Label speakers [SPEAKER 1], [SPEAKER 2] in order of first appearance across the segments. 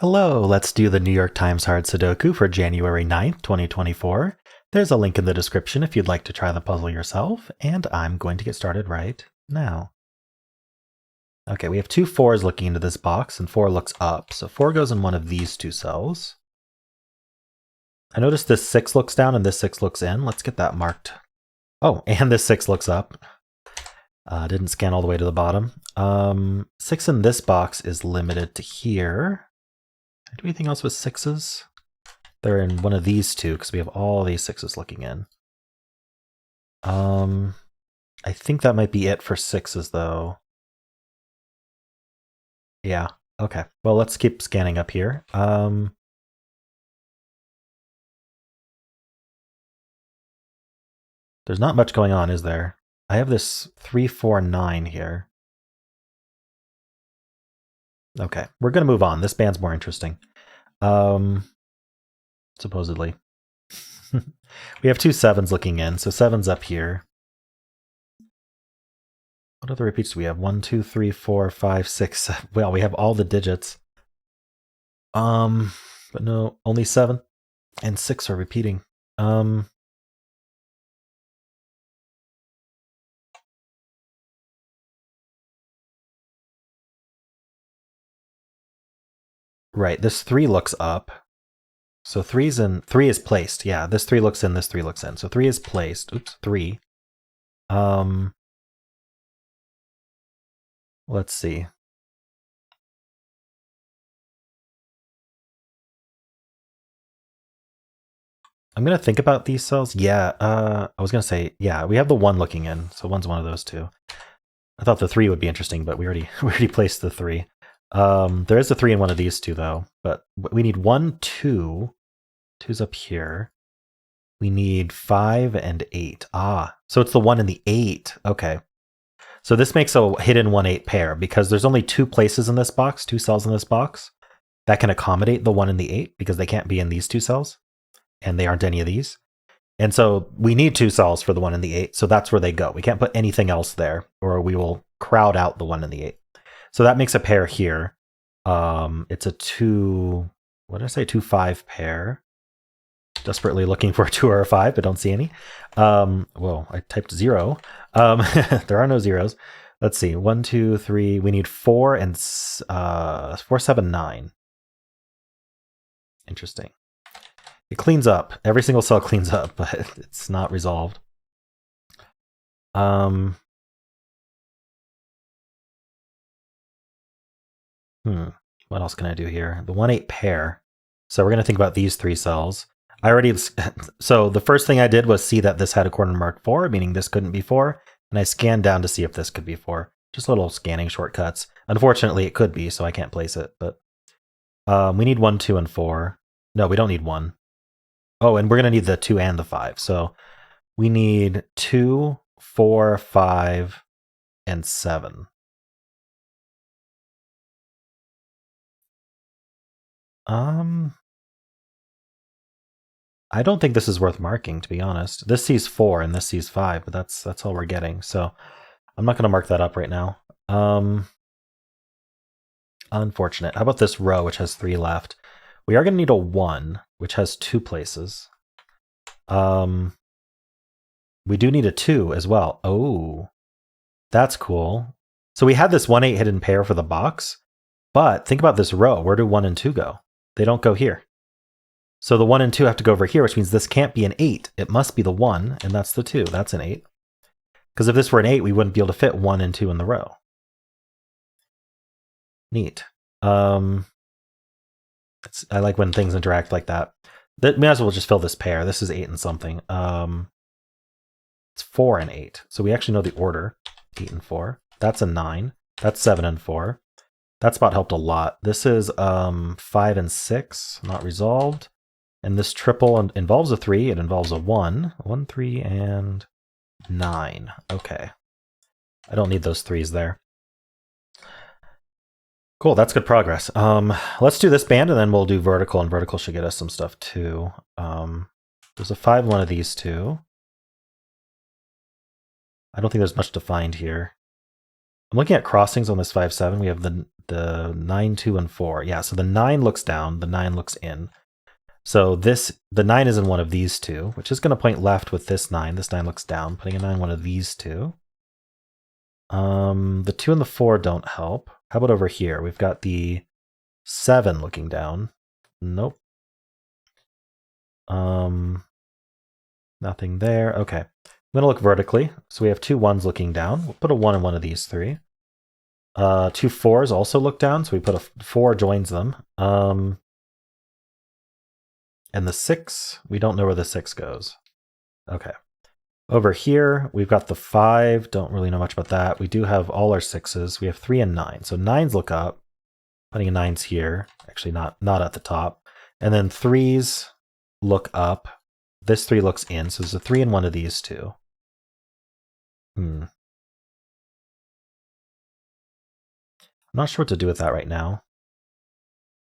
[SPEAKER 1] Hello, let's do the New York Times Hard Sudoku for January 9th, 2024. There's a link in the description if you'd like to try the puzzle yourself, and I'm going to get started right now. Okay, we have two 4s looking into this box, and 4 looks up, so 4 goes in one of these two cells. I notice this 6 looks down and this 6 looks in. Let's get that marked. Oh, and this 6 looks up. Didn't scan all the way to the bottom. 6 in this box is limited to here. Do anything else with 6s? They're in one of these two because we have all these 6s looking in. I think that might be it for 6s though. Yeah, okay. Well, let's keep scanning up here. There's not much going on, is there? I have this 3, 4, 9 here. Okay, we're gonna move on. This band's more interesting. Supposedly. We have two 7s looking in, so 7's up here. What other repeats do we have? 1, 2, 3, 4, 5, 6, 7. Well, we have all the digits. But no, only 7 and 6 are repeating. Right, this 3 looks up. So 3 is placed. Yeah, this 3 looks in, this 3 looks in. So 3 is placed. Oops, 3. Let's see. I'm going to think about these cells. Yeah, I was going to say, yeah, we have the 1 looking in. So 1's one of those two. I thought the 3 would be interesting, but we already placed the 3. There is a 3 in one of these two, though. But we need 1, 2. 2's up here. We need 5 and 8. Ah, so it's the 1 and the 8. Okay. So this makes a hidden 1-8 pair because there's only 2 places in this box, 2 cells in this box, that can accommodate the 1 and the 8 because they can't be in these 2 cells, and they aren't any of these. And so we need 2 cells for the 1 and the 8, so that's where they go. We can't put anything else there, or we will crowd out the 1 and the 8. So that makes a pair here. It's a 2, what did I say, 2-5 pair. Desperately looking for a 2 or a 5, but don't see any. Well, I typed 0. There are no zeros. Let's see. 1, 2, 3. We need 4 and 4, 7, 9. Interesting. It cleans up. Every single cell cleans up, but it's not resolved. What else can I do here? The 1-8 pair. So we're going to think about these 3 cells. So the first thing I did was see that this had a corner mark 4, meaning this couldn't be 4, and I scanned down to see if this could be 4. Just little scanning shortcuts. Unfortunately, it could be, so I can't place it, but we need 1, 2, and 4. No, we don't need 1. Oh, and we're going to need the 2 and the 5. So we need 2, 4, 5, and 7. I don't think this is worth marking, to be honest. This sees 4 and this sees 5, but that's all we're getting. So I'm not going to mark that up right now. Unfortunate. How about this row, which has 3 left? We are going to need a 1, which has 2 places. We do need a 2 as well. Oh, that's cool. So we had this 1-8 hidden pair for the box, but think about this row. Where do 1 and 2 go? They don't go here. So the 1 and 2 have to go over here, which means this can't be an 8. It must be the 1, and that's the 2. That's an 8. Because if this were an 8, we wouldn't be able to fit 1 and 2 in the row. Neat. I like when things interact like that. May as well just fill this pair. This is 8 and something. It's 4 and 8. So we actually know the order. 8 and 4. That's a 9. That's 7 and 4. That spot helped a lot. This is 5 and 6. Not resolved. And this triple involves a 3. It involves a 1. 1, 3, and 9. Okay. I don't need those 3s there. Cool, that's good progress. Let's do this band, and then we'll do vertical, and vertical should get us some stuff too. There's a 5 in one of these two. I don't think there's much to find here. I'm looking at crossings on this 5, 7. We have the 9, 2, and 4. Yeah, so the 9 looks down, the 9 looks in. So the 9 is in one of these two, which is going to point left with this 9. This 9 looks down, putting a 9 in one of these two. The 2 and the 4 don't help. How about over here? We've got the 7 looking down. Nope. Nothing there. Okay. I'm going to look vertically. So we have 2 1s looking down. We'll put a 1 in one of these 3. 2 4s also look down, so we put a 4 joins them. And the 6, we don't know where the 6 goes. Okay. Over here, we've got the 5. Don't really know much about that. We do have all our 6s. We have 3 and 9. So 9s look up. Putting a 9's here. Actually, not at the top. And then 3s look up. This 3 looks in. So there's a 3 in one of these two. I'm not sure what to do with that right now.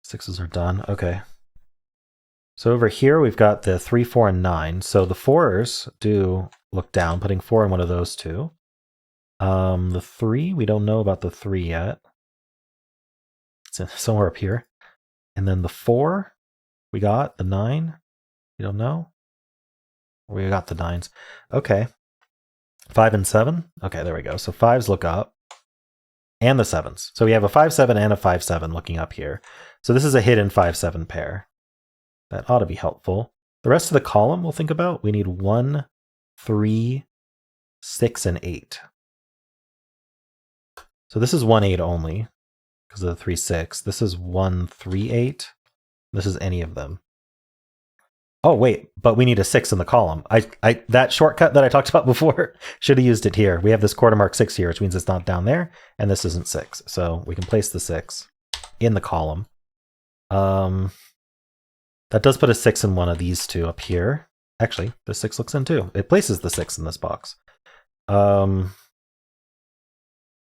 [SPEAKER 1] 6s are done. Okay. So over here, we've got the 3, 4, and 9. So the 4s do look down, putting 4 in one of those two. The 3, we don't know about the 3 yet. It's somewhere up here. And then the 4, we got the 9. We don't know. We got the 9s. Okay. 5 and 7. Okay, there we go. So 5s look up. And the 7s. So we have a 5, 7 and a 5, 7 looking up here. So this is a hidden 5, 7 pair. That ought to be helpful. The rest of the column we'll think about. We need 1, 3, 6, and 8. So this is 1, 8 only because of the 3, 6. This is 1, 3, 8. This is any of them. Oh, wait, but we need a 6 in the column. That shortcut that I talked about before, should have used it here. We have this quarter mark 6 here, which means it's not down there, and this isn't 6. So we can place the 6 in the column. That does put a 6 in one of these two up here. Actually, the 6 looks in too. It places the 6 in this box.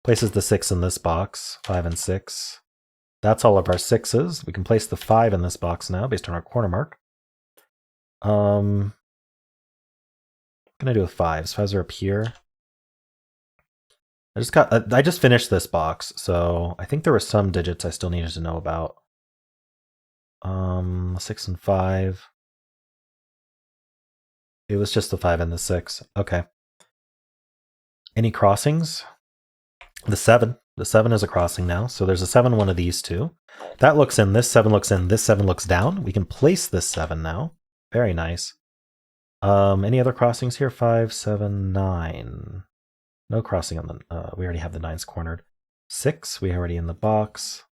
[SPEAKER 1] Places the 6 in this box, 5 and 6. That's all of our 6s. We can place the 5 in this box now based on our corner mark. What can I do with 5s? 5s are up here. I just finished this box, so I think there were some digits I still needed to know about. 6 and 5. It was just the 5 and the 6. Okay. Any crossings? The 7. The 7 is a crossing now. So there's a 7 one of these two. That looks in. This 7 looks in. This 7 looks down. We can place this 7 now. Very nice. Any other crossings here? 5, 7, 9. No crossing on the... we already have the 9s cornered. 6, we already in the box.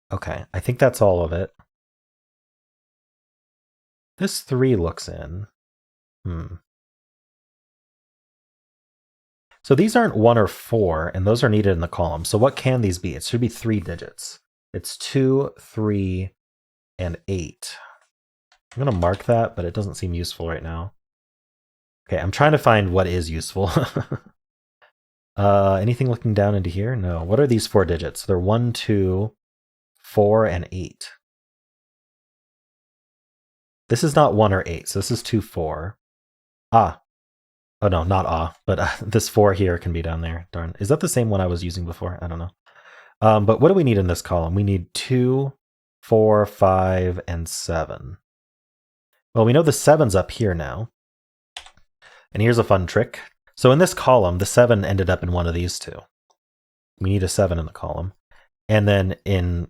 [SPEAKER 1] Okay, I think that's all of it. This 3 looks in. So these aren't 1 or 4, and those are needed in the column. So what can these be? It should be 3 digits. It's 2, 3, and 8. I'm going to mark that, but it doesn't seem useful right now. Okay, I'm trying to find what is useful. Anything looking down into here? No. What are these 4 digits? They're 1, 2, 4, and 8. This is not 1 or 8, so this is 2, 4. Ah. Oh no, not but this 4 here can be down there. Darn. Is that the same one I was using before? I don't know. But what do we need in this column? We need 2, 4, 5, and 7. Well, we know the 7's up here now. And here's a fun trick. So in this column, the 7 ended up in one of these two. We need a 7 in the column. And then in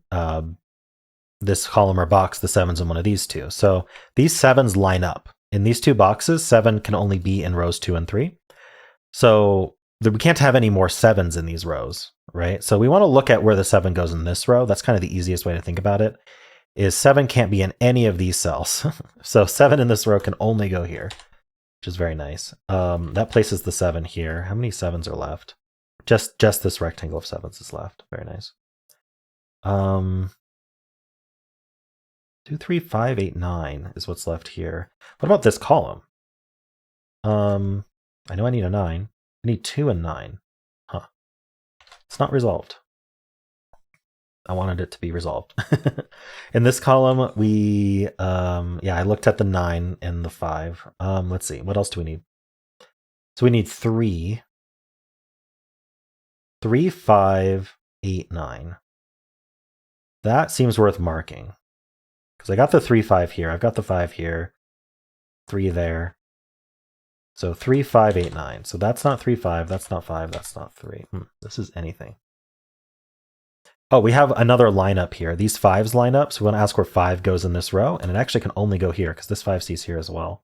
[SPEAKER 1] this column or box, the 7's in one of these two. So these 7's line up. In these two boxes, 7 can only be in rows 2 and 3. So we can't have any more 7's in these rows, right? So we want to look at where the 7 goes in this row. That's kind of the easiest way to think about it, is 7 can't be in any of these cells. So 7 in this row can only go here, which is very nice. That places the 7 here. How many 7's are left? Just this rectangle of 7's is left. Very nice. 2, 3, 5, 8, 9 is what's left here. What about this column? I know I need a 9. I need 2 and 9. Huh. It's not resolved. I wanted it to be resolved. In this column, we, I looked at the 9 and the 5. Let's see, what else do we need? So we need 3. 3, 5, 8, 9. That seems worth marking. Because I got the 3, 5 here. I've got the 5 here. 3 there. So 3, 5, 8, 9. So that's not 3, 5. That's not 5. That's not 3. This is anything. Oh, we have another lineup here. These 5s line up. So we want to ask where 5 goes in this row. And it actually can only go here because this 5C's here as well.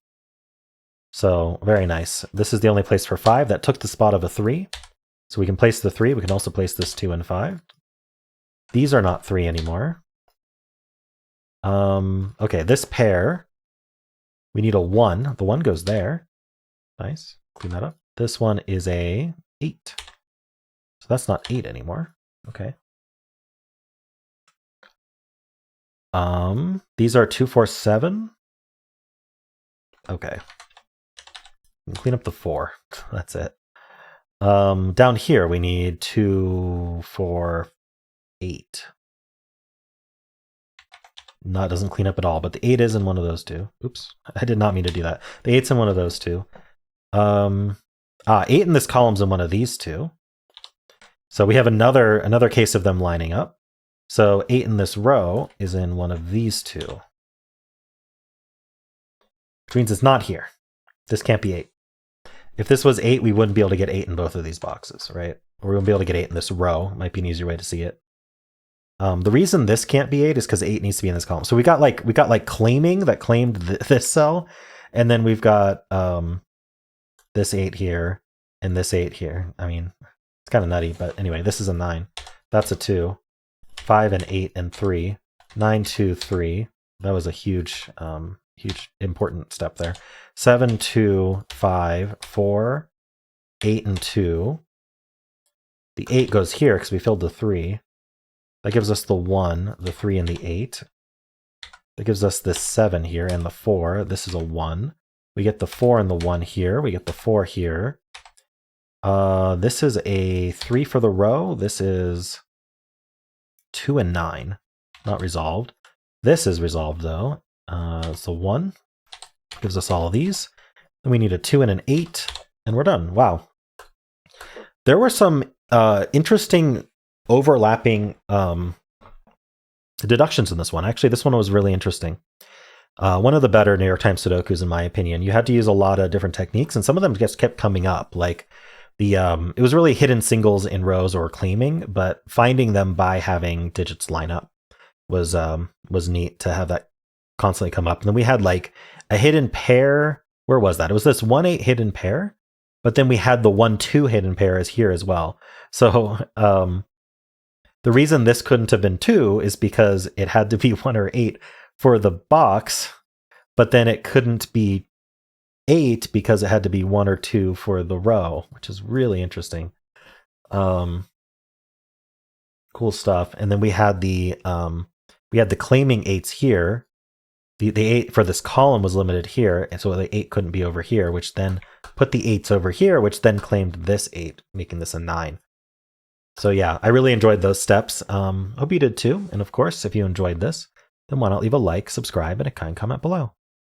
[SPEAKER 1] So very nice. This is the only place for 5. That took the spot of a 3. So we can place the 3. We can also place this 2 and 5. These are not 3 anymore. Okay, this pair, we need a 1. The 1 goes there. Nice. Clean that up. This one is a 8. So that's not 8 anymore. Okay. These are 2, 4, 7. Okay. Clean up the 4. That's it. Down here we need 2, 4, 8. No, it doesn't clean up at all, but the 8 is in one of those two. Oops, I did not mean to do that. The 8's in one of those two. 8 in this column's in one of these two. So we have another case of them lining up. So 8 in this row is in one of these two. Which means it's not here. This can't be 8. If this was 8, we wouldn't be able to get 8 in both of these boxes, right? Or we wouldn't be able to get 8 in this row. Might be an easier way to see it. The reason this can't be 8 is because 8 needs to be in this column. So we got like claiming that claimed this cell, and then we've got this 8 here and this 8 here. I mean, it's kind of nutty, but anyway, this is a 9. That's a 2. 5 and 8 and 3. 9, 2, 3. That was a huge important step there. 7, 2, 5, 4, 8 and 2. The 8 goes here because we filled the 3. That gives us the 1, the 3, and the 8. That gives us this 7 here and the 4. This is a 1. We get the 4 and the 1 here. We get the 4 here. This is a 3 for the row. This is 2 and 9. Not resolved. This is resolved, though. So 1 gives us all of these. Then we need a 2 and an 8, and we're done. Wow. There were some interesting overlapping deductions in this one. Actually, this one was really interesting. One of the better New York Times Sudokus, in my opinion. You had to use a lot of different techniques, and some of them just kept coming up. Like it was really hidden singles in rows or claiming, but finding them by having digits line up was neat to have that constantly come up. And then we had like a hidden pair. Where was that? It was this 1-8 hidden pair, but then we had the 1-2 hidden pair is here as well. So the reason this couldn't have been 2 is because it had to be 1 or 8 for the box, but then it couldn't be 8 because it had to be 1 or 2 for the row, which is really interesting. Cool stuff. And then we had the claiming 8s here. The 8 for this column was limited here, and so the 8 couldn't be over here, which then put the 8s over here, which then claimed this 8, making this a 9. So yeah, I really enjoyed those steps. Hope you did too. And of course, if you enjoyed this, then why not leave a like, subscribe, and a kind comment below.